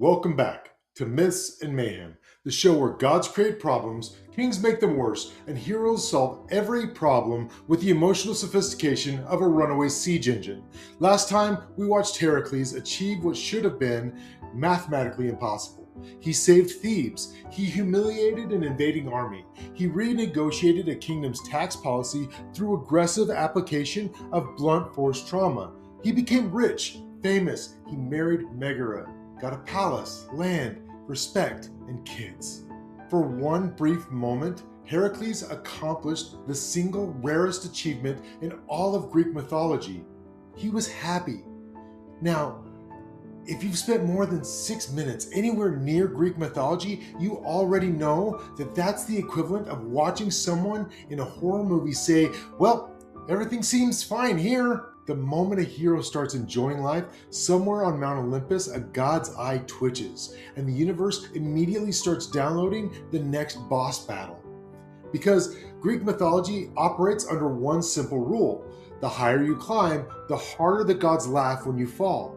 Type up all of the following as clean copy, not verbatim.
Welcome back to Myths and Mayhem, the show where gods create problems, kings make them worse, and heroes solve every problem with the emotional sophistication of a runaway siege engine. Last time, we watched Heracles achieve what should have been mathematically impossible. He saved Thebes, he humiliated an invading army, he renegotiated a kingdom's tax policy through aggressive application of blunt force trauma. He became rich, famous, he married Megara, got a palace, land, respect, and kids. For one brief moment, Heracles accomplished the single rarest achievement in all of Greek mythology. He was happy. Now, if you've spent more than 6 minutes anywhere near Greek mythology, you already know that that's the equivalent of watching someone in a horror movie say, well, everything seems fine here. The moment a hero starts enjoying life, somewhere on Mount Olympus, a god's eye twitches, and the universe immediately starts downloading the next boss battle. Because Greek mythology operates under one simple rule: the higher you climb, the harder the gods laugh when you fall.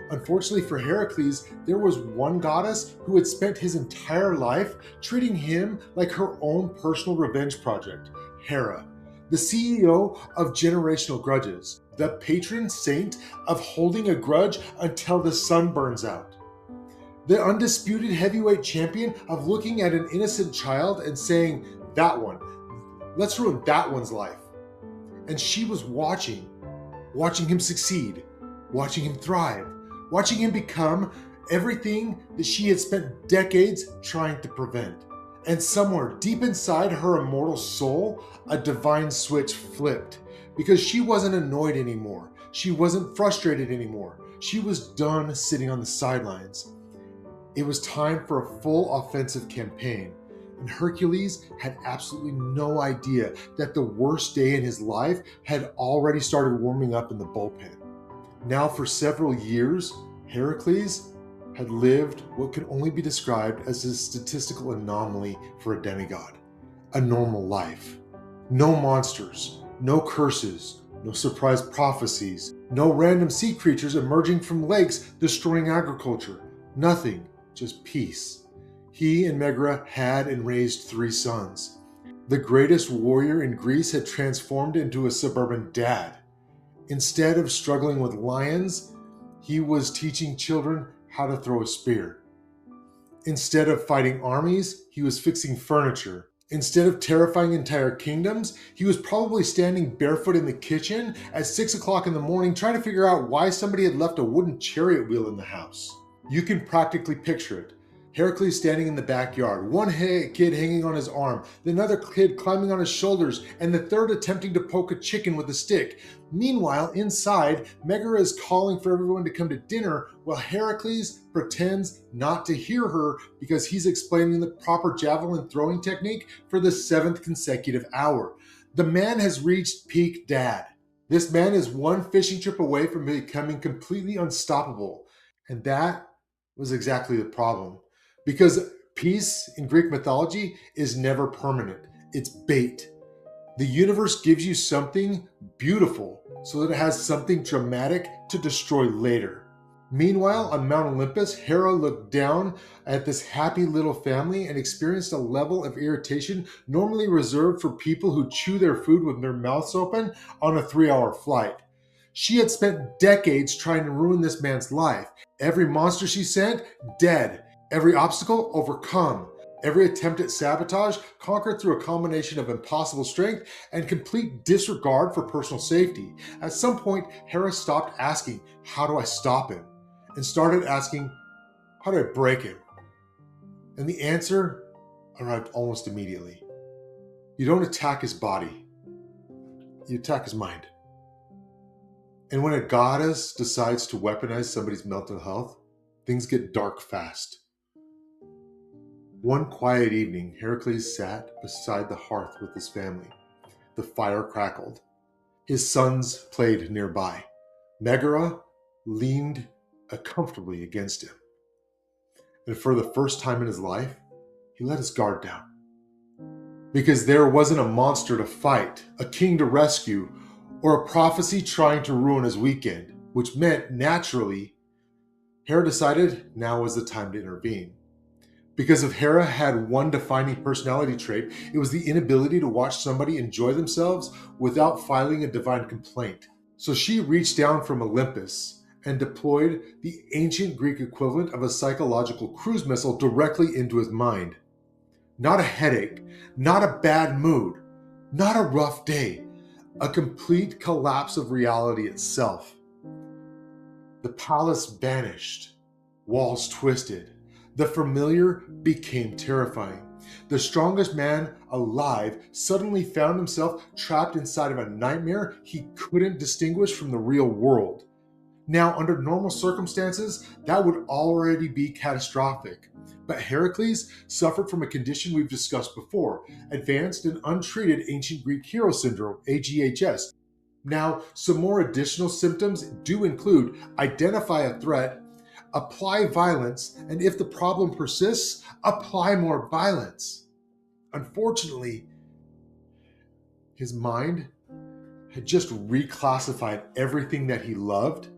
Unfortunately for Heracles, there was one goddess who had spent his entire life treating him like her own personal revenge project: Hera, the CEO of generational grudges, the patron saint of holding a grudge until the sun burns out, the undisputed heavyweight champion of looking at an innocent child and saying, that one, let's ruin that one's life. And she was watching him succeed, watching him thrive, watching him become everything that she had spent decades trying to prevent. And somewhere deep inside her immortal soul, a divine switch flipped. Because she wasn't annoyed anymore. She wasn't frustrated anymore. She was done sitting on the sidelines. It was time for a full offensive campaign. And Hercules had absolutely no idea that the worst day in his life had already started warming up in the bullpen. Now for several years, Heracles had lived what could only be described as a statistical anomaly for a demigod. A normal life. No monsters, no curses, no surprise prophecies, no random sea creatures emerging from lakes destroying agriculture. Nothing, just peace. He and Megara had and raised 3 sons. The greatest warrior in Greece had transformed into a suburban dad. Instead of struggling with lions, he was teaching children how to throw a spear. Instead of fighting armies, he was fixing furniture. Instead of terrifying entire kingdoms, he was probably standing barefoot in the kitchen at 6 o'clock in the morning trying to figure out why somebody had left a wooden chariot wheel in the house. You can practically picture it. Heracles standing in the backyard, one kid hanging on his arm, another kid climbing on his shoulders, and the third attempting to poke a chicken with a stick. Meanwhile, inside, Megara is calling for everyone to come to dinner while Heracles pretends not to hear her because he's explaining the proper javelin throwing technique for the 7th consecutive hour. The man has reached peak dad. This man is one fishing trip away from becoming completely unstoppable. And that was exactly the problem. Because peace in Greek mythology is never permanent. It's bait. The universe gives you something beautiful so that it has something dramatic to destroy later. Meanwhile, on Mount Olympus, Hera looked down at this happy little family and experienced a level of irritation normally reserved for people who chew their food with their mouths open on a 3-hour flight. She had spent decades trying to ruin this man's life. Every monster she sent, dead. Every obstacle, overcome. Every attempt at sabotage, conquered through a combination of impossible strength and complete disregard for personal safety. At some point, Hera stopped asking, how do I stop him? And started asking, how do I break him? And the answer arrived almost immediately. You don't attack his body. You attack his mind. And when a goddess decides to weaponize somebody's mental health, things get dark fast. One quiet evening, Heracles sat beside the hearth with his family. The fire crackled. His sons played nearby. Megara leaned comfortably against him. And for the first time in his life, he let his guard down. Because there wasn't a monster to fight, a king to rescue, or a prophecy trying to ruin his weekend, which meant, naturally, Hera decided now was the time to intervene. Because if Hera had one defining personality trait, it was the inability to watch somebody enjoy themselves without filing a divine complaint. So she reached down from Olympus and deployed the ancient Greek equivalent of a psychological cruise missile directly into his mind. Not a headache, not a bad mood, not a rough day, a complete collapse of reality itself. The palace vanished, walls twisted. The familiar became terrifying. The strongest man alive suddenly found himself trapped inside of a nightmare he couldn't distinguish from the real world. Now, under normal circumstances, that would already be catastrophic. But Heracles suffered from a condition we've discussed before, advanced and untreated ancient Greek hero syndrome, AGHS. Now, some more additional symptoms do include identify a threat, apply violence, and if the problem persists, apply more violence. Unfortunately, his mind had just reclassified everything that he loved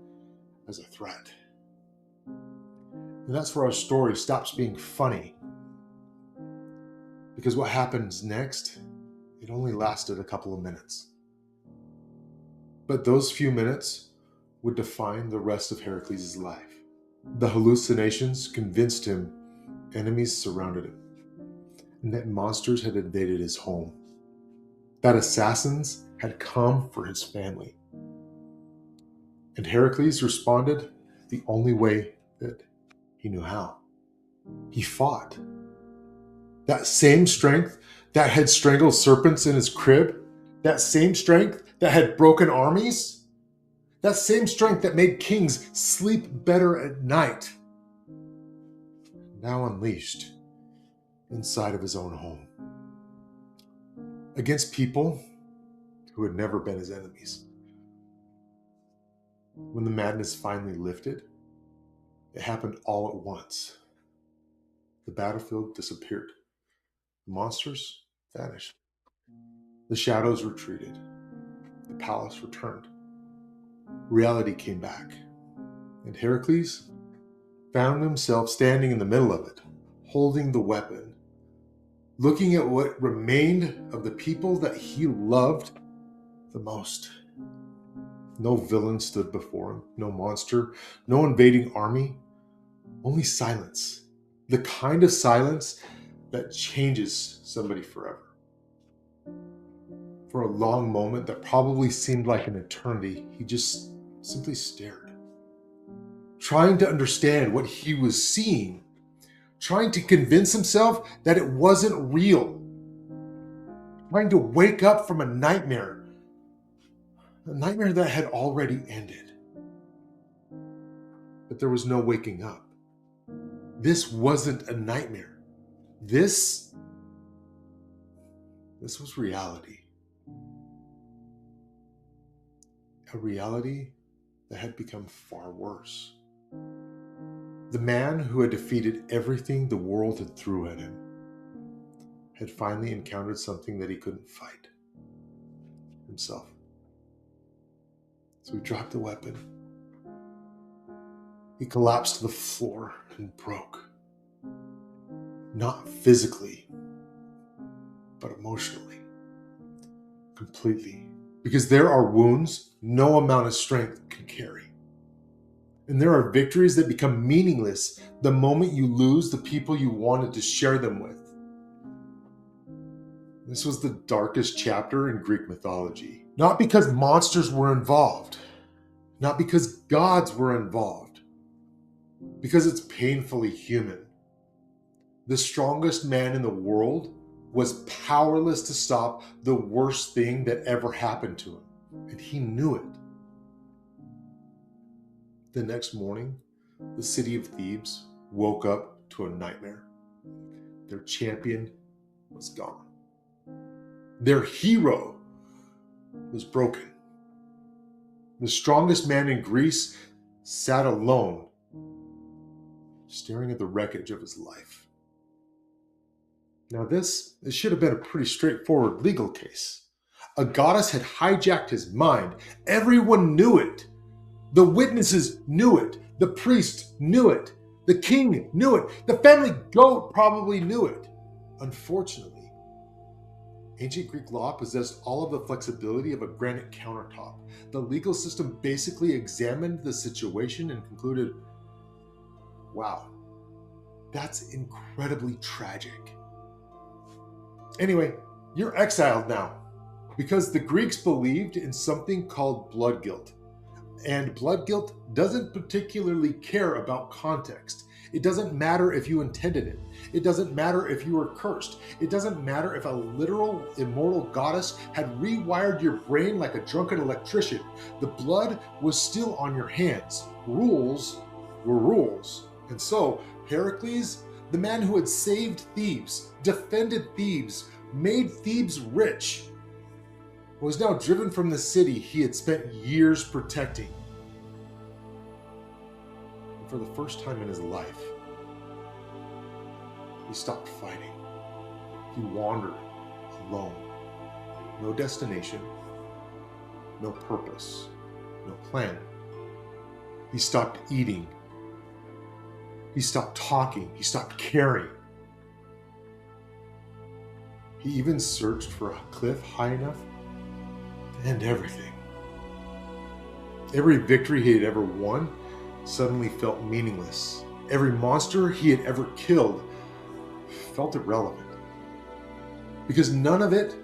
as a threat. And that's where our story stops being funny. Because what happens next, it only lasted a couple of minutes. But those few minutes would define the rest of Heracles' life. The hallucinations convinced him enemies surrounded him, and that monsters had invaded his home, that assassins had come for his family. And Heracles responded the only way that he knew how. He fought. That same strength that had strangled serpents in his crib, that same strength that had broken armies, that same strength that made kings sleep better at night, now unleashed inside of his own home, against people who had never been his enemies. When the madness finally lifted, it happened all at once. The battlefield disappeared. The monsters vanished. The shadows retreated. The palace returned. Reality came back. And Heracles found himself standing in the middle of it, holding the weapon, looking at what remained of the people that he loved the most. No villain stood before him, no monster, no invading army, only silence. The kind of silence that changes somebody forever. For a long moment that probably seemed like an eternity, he just simply stared, trying to understand what he was seeing, trying to convince himself that it wasn't real, trying to wake up from a nightmare that had already ended. But there was no waking up. This wasn't a nightmare. This was reality. A reality that had become far worse. The man who had defeated everything the world had threw at him had finally encountered something that he couldn't fight: himself. So he dropped the weapon. He collapsed to the floor and broke. Not physically, but emotionally. Completely. Because there are wounds no amount of strength can carry. And there are victories that become meaningless the moment you lose the people you wanted to share them with. This was the darkest chapter in Greek mythology. Not because monsters were involved, not because gods were involved, because it's painfully human. The strongest man in the world was powerless to stop the worst thing that ever happened to him, and he knew it. The next morning, the city of Thebes woke up to a nightmare. Their champion was gone. Their hero was broken. The strongest man in Greece sat alone, staring at the wreckage of his life. Now this should have been a pretty straightforward legal case. A goddess had hijacked his mind. Everyone knew it. The witnesses knew it. The priest knew it. The king knew it. The family goat probably knew it. Unfortunately, ancient Greek law possessed all of the flexibility of a granite countertop. The legal system basically examined the situation and concluded, wow, that's incredibly tragic. Anyway, you're exiled now because the Greeks believed in something called blood guilt. And blood guilt doesn't particularly care about context. It doesn't matter if you intended it. It doesn't matter if you were cursed. It doesn't matter if a literal immortal goddess had rewired your brain like a drunken electrician. The blood was still on your hands. Rules were rules. And so, Heracles, the man who had saved Thebes, defended Thebes, made Thebes rich, was now driven from the city he had spent years protecting. And for the first time in his life, he stopped fighting. He wandered alone. No destination, no purpose, no plan. He stopped eating. He stopped talking. He stopped caring. He even searched for a cliff high enough to end everything. Every victory he had ever won suddenly felt meaningless. Every monster he had ever killed felt irrelevant. Because none of it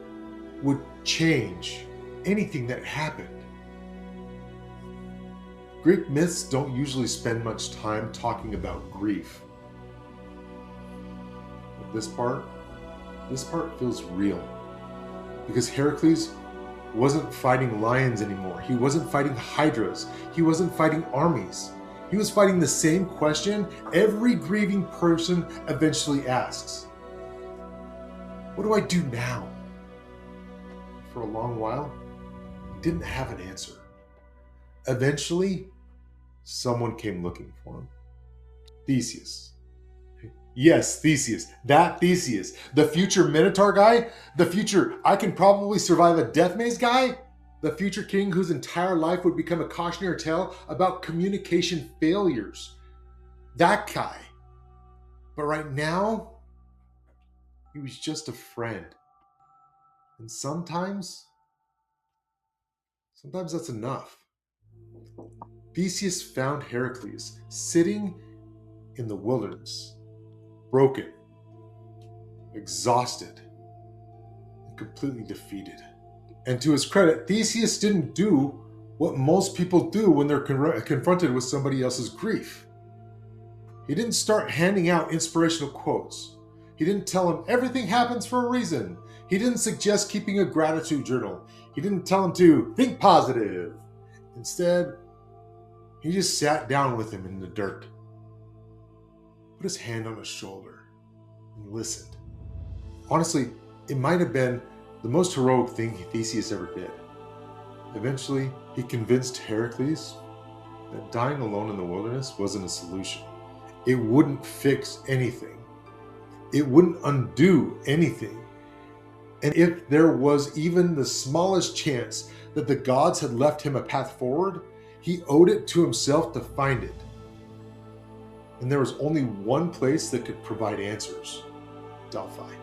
would change anything that happened. Greek myths don't usually spend much time talking about grief. But this part feels real. Because Heracles wasn't fighting lions anymore. He wasn't fighting hydras. He wasn't fighting armies. He was fighting the same question every grieving person eventually asks. What do I do now? For a long while, he didn't have an answer. Eventually, someone came looking for him. Theseus. Yes, Theseus. That Theseus. The future Minotaur guy? The future I can probably survive a death maze guy? The future king whose entire life would become a cautionary tale about communication failures. That guy. But right now, he was just a friend. And sometimes that's enough. Theseus found Heracles sitting in the wilderness, broken, exhausted, and completely defeated. And to his credit, Theseus didn't do what most people do when they're confronted with somebody else's grief. He didn't start handing out inspirational quotes. He didn't tell him everything happens for a reason. He didn't suggest keeping a gratitude journal. He didn't tell him to think positive. Instead, he just sat down with him in the dirt, put his hand on his shoulder, and listened. Honestly, it might have been the most heroic thing Theseus ever did. Eventually, he convinced Heracles that dying alone in the wilderness wasn't a solution. It wouldn't fix anything. It wouldn't undo anything. And if there was even the smallest chance that the gods had left him a path forward, he owed it to himself to find it. And there was only one place that could provide answers: Delphi,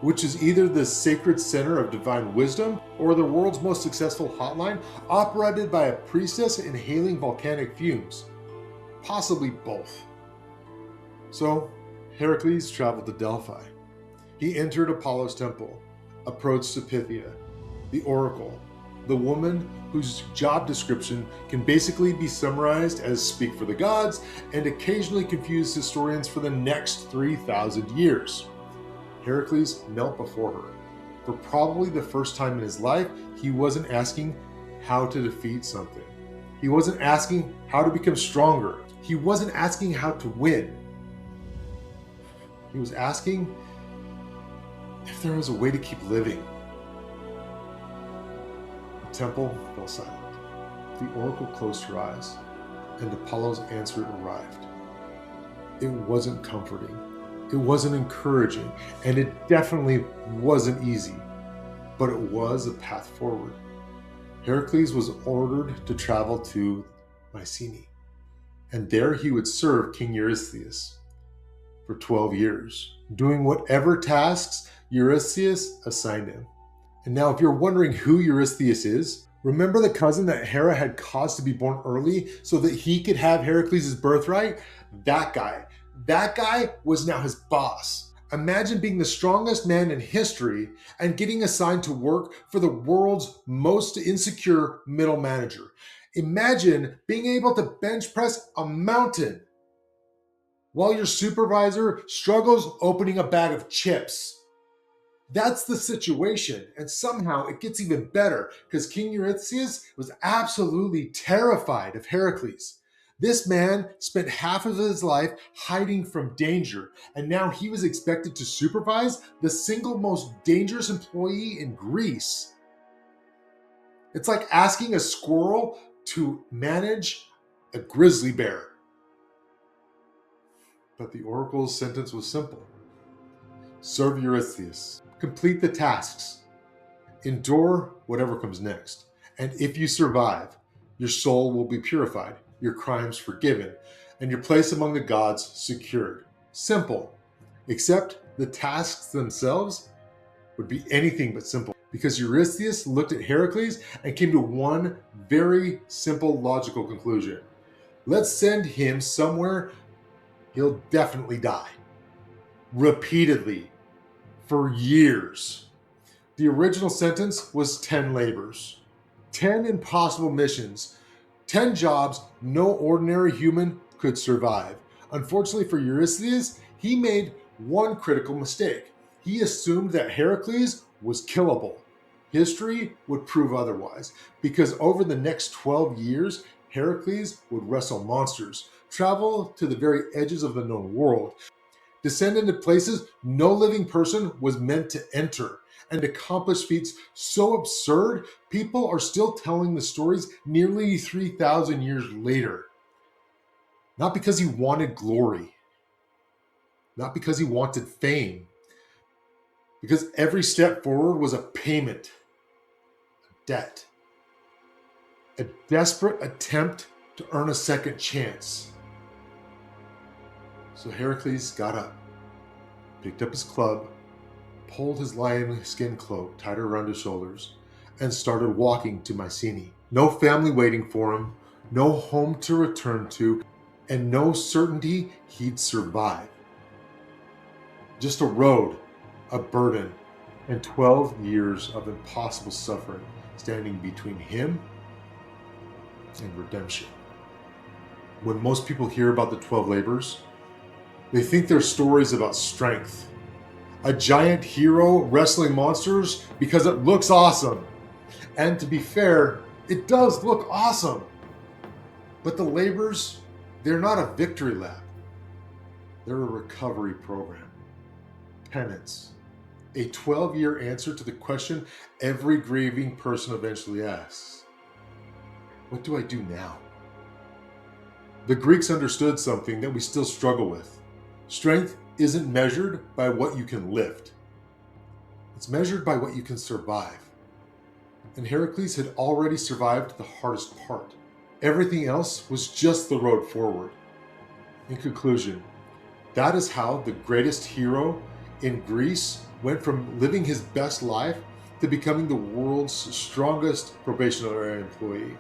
which is either the sacred center of divine wisdom or the world's most successful hotline operated by a priestess inhaling volcanic fumes. Possibly both. So, Heracles traveled to Delphi. He entered Apollo's temple, approached Pythia, the oracle, the woman whose job description can basically be summarized as speak for the gods and occasionally confuse historians for the next 3,000 years. Heracles knelt before her. For probably the first time in his life, he wasn't asking how to defeat something. He wasn't asking how to become stronger. He wasn't asking how to win. He was asking if there was a way to keep living. The temple fell silent. The oracle closed her eyes, and Apollo's answer arrived. It wasn't comforting. It wasn't encouraging, and it definitely wasn't easy, but it was a path forward. Heracles was ordered to travel to Mycenae, And there he would serve King Eurystheus for 12 years, doing whatever tasks Eurystheus assigned him. And now, if you're wondering who Eurystheus is, remember the cousin that Hera had caused to be born early so that he could have Heracles' birthright? That guy was now his boss. Imagine being the strongest man in history and getting assigned to work for the world's most insecure middle manager. Imagine being able to bench press a mountain while your supervisor struggles opening a bag of chips. That's the situation, and somehow it gets even better because King Eurystheus was absolutely terrified of Heracles. This man spent half of his life hiding from danger, and now he was expected to supervise the single most dangerous employee in Greece. It's like asking a squirrel to manage a grizzly bear. But the oracle's sentence was simple. Serve Eurystheus. Complete the tasks. Endure whatever comes next. And if you survive, your soul will be purified, your crimes forgiven, and your place among the gods secured. Simple. Except the tasks themselves would be anything but simple, because Eurystheus looked at Heracles and came to one very simple logical conclusion. Let's send him somewhere he'll definitely die. Repeatedly. For years. The original sentence was 10 labors. 10 impossible missions. 10 jobs no ordinary human could survive. Unfortunately for Eurystheus, he made one critical mistake. He assumed that Heracles was killable. History would prove otherwise, because over the next 12 years, Heracles would wrestle monsters, travel to the very edges of the known world, descend into places no living person was meant to enter, and accomplish feats so absurd, people are still telling the stories nearly 3,000 years later. Not because he wanted glory, not because he wanted fame, because every step forward was a payment, a debt, a desperate attempt to earn a second chance. So Heracles got up, picked up his club, pulled his lion skin cloak tighter around his shoulders, and started walking to Mycenae. No family waiting for him, no home to return to, and no certainty he'd survive. Just a road, a burden, and 12 years of impossible suffering standing between him and redemption. When most people hear about the 12 labors, they think they're stories about strength. A giant hero wrestling monsters because it looks awesome. And to be fair, it does look awesome. But the labors, they're not a victory lap. They're a recovery program. Penance. A 12-year answer to the question every grieving person eventually asks. What do I do now? The Greeks understood something that we still struggle with. Strength isn't measured by what you can lift. It's measured by what you can survive. And Heracles had already survived the hardest part. Everything else was just the road forward. In conclusion, that is how the greatest hero in Greece went from living his best life to becoming the world's strongest probationary employee.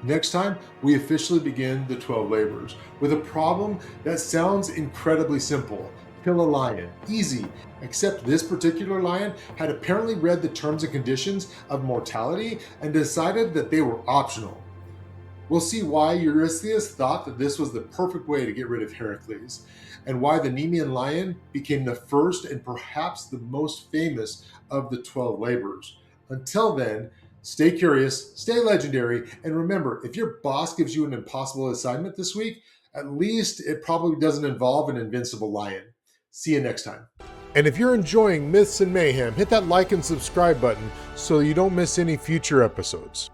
Next time, we officially begin the 12 labors with a problem that sounds incredibly simple. Kill a lion. Easy. Except this particular lion had apparently read the terms and conditions of mortality and decided that they were optional. We'll see why Eurystheus thought that this was the perfect way to get rid of Heracles, and why the Nemean lion became the first and perhaps the most famous of the 12 labors. Until then, stay curious, stay legendary, and remember, if your boss gives you an impossible assignment this week, at least it probably doesn't involve an invincible lion. See you next time. And if you're enjoying Myths and Mayhem, hit that like and subscribe button so you don't miss any future episodes.